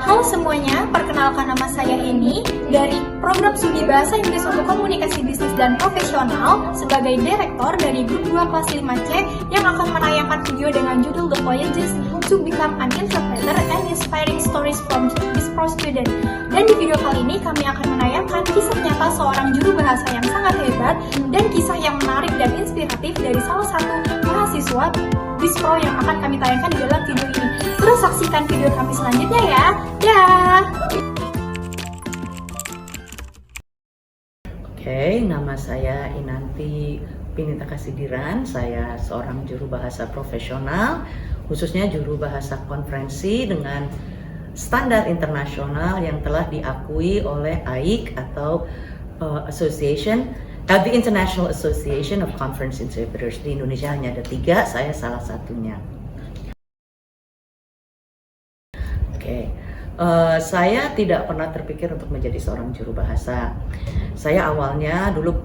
Halo semuanya, perkenalkan nama saya Eni dari program Studi Bahasa Inggris untuk Komunikasi Bisnis dan Profesional sebagai direktur dari grup 2 kelas 5C yang akan menayangkan video dengan judul The Voyages to Become an Interpreter and Inspiring Stories from this Pro Student. Dan di video kali ini kami akan menayangkan kisah nyata seorang juru bahasa yang sangat hebat dan kisah yang menarik dan inspiratif dari salah satu mahasiswa Bispro yang akan kami tayangkan di dalam video ini. Terus saksikan video kami selanjutnya ya. Dah. Oke, nama saya Inanti Pinita Kasidiran. Saya seorang juru bahasa profesional, khususnya juru bahasa konferensi dengan standar internasional yang telah diakui oleh AIC atau The International Association of Conference Interpreters. Di Indonesia hanya ada 3, saya salah satunya. Oke, saya tidak pernah terpikir untuk menjadi seorang juru bahasa. Saya awalnya dulu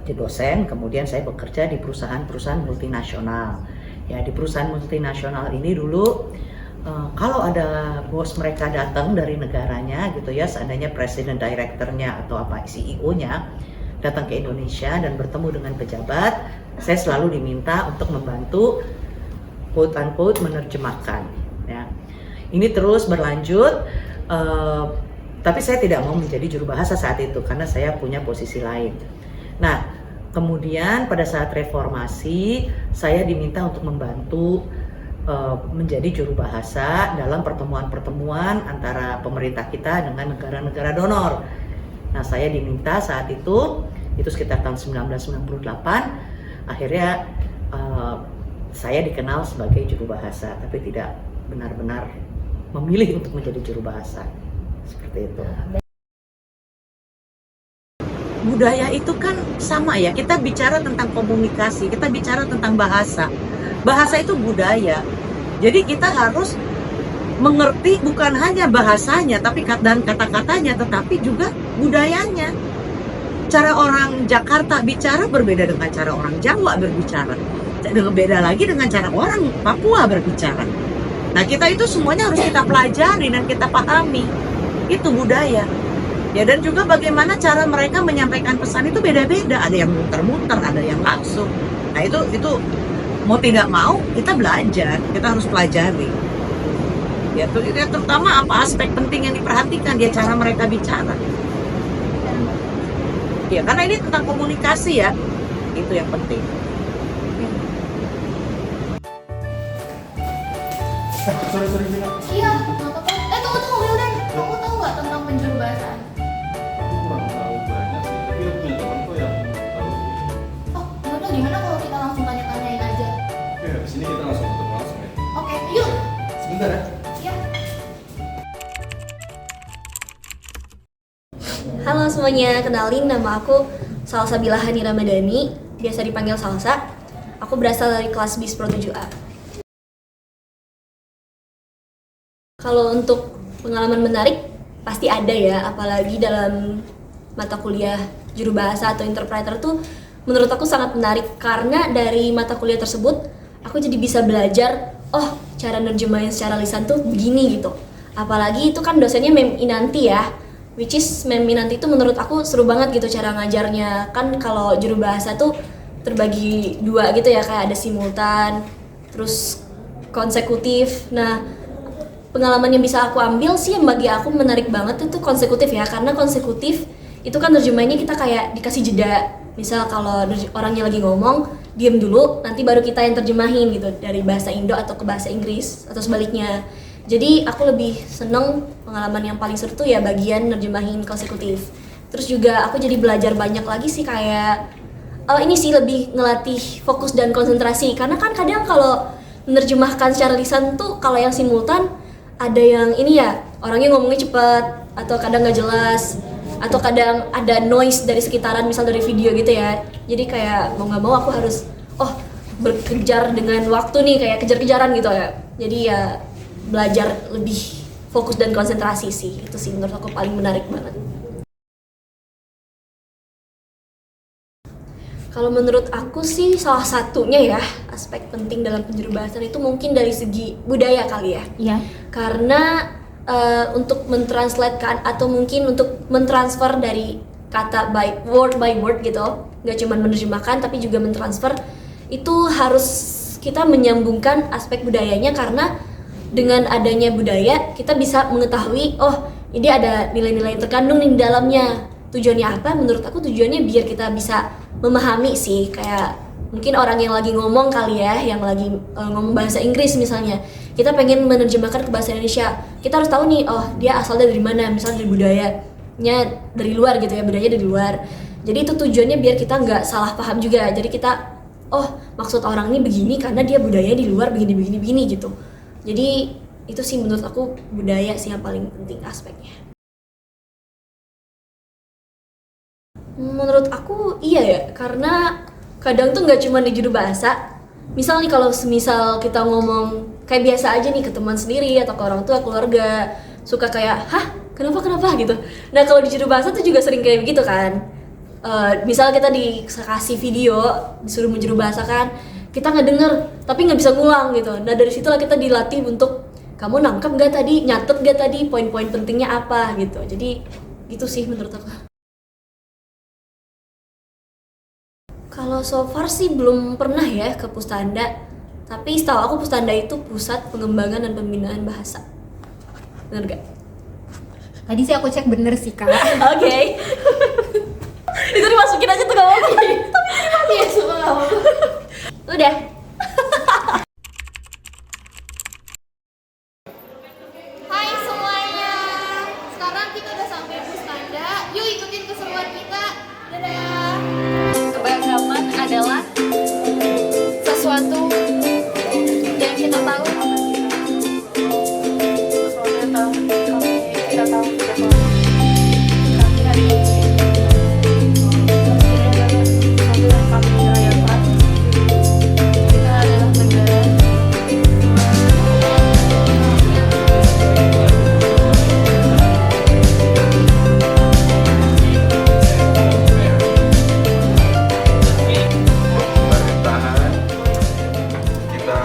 jadi dosen, kemudian saya bekerja di perusahaan-perusahaan multinasional. Ya, di perusahaan multinasional ini dulu kalau ada bos mereka datang dari negaranya gitu ya, seandainya presiden direkturnya atau CEO-nya datang ke Indonesia dan bertemu dengan pejabat, saya selalu diminta untuk membantu quote unquote menerjemahkan. Ya. Ini terus berlanjut, tapi saya tidak mau menjadi juru bahasa saat itu karena saya punya posisi lain. Nah, kemudian pada saat reformasi saya diminta untuk membantu menjadi juru bahasa dalam pertemuan-pertemuan antara pemerintah kita dengan negara-negara donor. Nah, saya diminta saat itu sekitar tahun 1998, akhirnya saya dikenal sebagai juru bahasa, tapi tidak benar-benar memilih untuk menjadi juru bahasa. Seperti itu. Budaya itu kan sama ya, kita bicara tentang komunikasi, kita bicara tentang bahasa. Bahasa itu budaya, jadi kita harus mengerti bukan hanya bahasanya tapi dan kata-katanya, tetapi juga budayanya. Cara orang Jakarta bicara berbeda dengan cara orang Jawa berbicara, berbeda lagi dengan cara orang Papua berbicara. Nah, kita itu semuanya harus kita pelajari dan kita pahami. Itu budaya. Ya, dan juga bagaimana cara mereka menyampaikan pesan itu beda-beda. Ada yang muter-muter, ada yang langsung. Nah, itu mau tidak mau kita belajar, kita harus pelajari. Ya, terutama apa aspek penting yang diperhatikan, dia cara mereka bicara. Ya, karena ini tentang komunikasi ya, itu yang penting. Sorry Gina. Iya, nggak apa-apa. Tunggu Wildan. Kamu tahu nggak tentang penjuru bahasaan? Aku kurang tahu banyak sih, tapi aku punya teman kok yang tahu. Oh, yaudah gimana kalau kita langsung tanya-tanyain aja? Oke, habis ini kita langsung ketemu langsung ya. Oke, yuk. Sebentar ya. Iya. Halo semuanya, kenalin nama aku Salsa Bilahani Ramadhani, biasa dipanggil Salsa. Aku berasal dari kelas Bispro 7A. Kalau untuk pengalaman menarik, pasti ada ya, apalagi dalam mata kuliah juru bahasa atau interpreter tuh menurut aku sangat menarik karena dari mata kuliah tersebut aku jadi bisa belajar, oh cara nerjemahin secara lisan tuh begini gitu. Apalagi itu kan dosennya Mem Inanti ya, which is Mem Inanti itu menurut aku seru banget gitu cara ngajarnya. Kan kalau juru bahasa tuh terbagi 2 gitu ya, kayak ada simultan, terus konsekutif. Nah, pengalaman yang bisa aku ambil sih yang bagi aku menarik banget itu konsekutif ya, karena konsekutif itu kan terjemahnya kita kayak dikasih jeda. Misal kalau orangnya lagi ngomong, diam dulu, nanti baru kita yang terjemahin gitu dari bahasa Indo atau ke bahasa Inggris atau sebaliknya. Jadi aku lebih seneng, pengalaman yang paling seru tuh ya bagian nerjemahin konsekutif. Terus juga aku jadi belajar banyak lagi sih kayak ini sih lebih ngelatih fokus dan konsentrasi, karena kan kadang kalau menerjemahkan secara lisan tuh kalau yang simultan ada yang ini ya, orangnya ngomongnya cepat atau kadang nggak jelas atau kadang ada noise dari sekitaran, misal dari video gitu ya. Jadi kayak mau nggak mau aku harus berkejar dengan waktu nih, kayak kejar-kejaran gitu ya. Jadi ya belajar lebih fokus dan konsentrasi sih, itu sih menurut aku paling menarik banget. Kalau menurut aku sih salah satunya ya aspek penting dalam penjuru bahasan itu mungkin dari segi budaya kali ya. Iya. Karena untuk mentranslatekan atau mungkin untuk mentransfer dari kata by word gitu, nggak cuma menerjemahkan tapi juga mentransfer. Itu harus kita menyambungkan aspek budayanya, karena dengan adanya budaya kita bisa mengetahui, oh ini ada nilai-nilai yang terkandung di dalamnya. Tujuannya apa? Menurut aku tujuannya biar kita bisa memahami sih, kayak mungkin orang yang lagi ngomong kali ya, yang lagi ngomong bahasa Inggris misalnya, kita pengen menerjemahkan ke bahasa Indonesia, kita harus tahu nih, oh dia asalnya dari mana, misalnya dari budayanya dari luar gitu ya, budayanya dari luar. Jadi itu tujuannya biar kita nggak salah paham juga. Jadi kita, oh maksud orang ini begini karena dia budaya di luar begini gitu. Jadi itu sih menurut aku budaya sih yang paling penting aspeknya. Menurut aku iya ya, karena kadang tuh nggak cuma di juru bahasa. Misal nih kalau semisal kita ngomong kayak biasa aja nih ke teman sendiri atau ke orang tua, keluarga, suka kayak, hah kenapa gitu. Nah kalau di juru bahasa tuh juga sering kayak begitu kan. Misal kita dikasih video, disuruh menjuru bahasa kan, kita nggak denger tapi nggak bisa ngulang gitu. Nah dari situlah kita dilatih untuk, kamu nangkep nggak tadi, nyatet nggak tadi, poin-poin pentingnya apa gitu. Jadi gitu sih menurut aku. Kalau so far sih belum pernah ya ke Pustanda, tapi setahu aku Pustanda itu pusat pengembangan dan pembinaan bahasa. Bener gak? Tadi sih aku cek bener sih Kak. Oke. Itu dimasukin aja tuh gak apa-apa. Tapi ya semua gak apa-apa. Udah. Hai semuanya, sekarang kita udah sampai Pustanda. Yuk ikutin keseruan kita. Dadah. Keberagaman adalah sesuatu yang kita tahu. Kita tahu kami hari ini kita adalah negara. Pemerintahan kita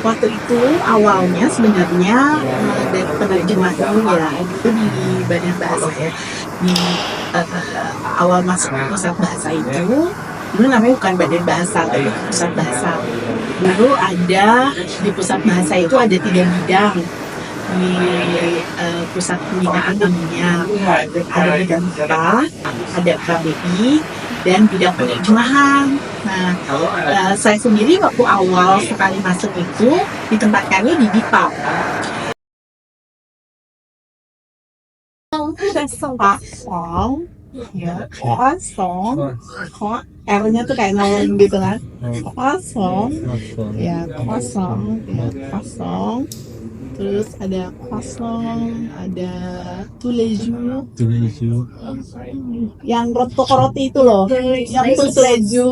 waktu itu awalnya sebenarnya dari penerjemahan ya itu di Badan Bahasa ya, di awal masuk pusat bahasa itu dulu namanya bukan Badan Bahasa tapi pusat bahasa. Dulu ada di pusat bahasa itu ada 3 bidang di pusat pembinaan namanya, ada bidang kita, ada KBI, dan bidang penerjemahan. Nah, saya sendiri waktu awal sekali masuk itu ditempatkannya di DIPA. Kosong, ya, kosong, R-nya tuh kayak nol gitu kan, kosong, ya kosong, ya kosong. Terus ada kosong, ada tuleju, yang roti itu loh, yang tuleju.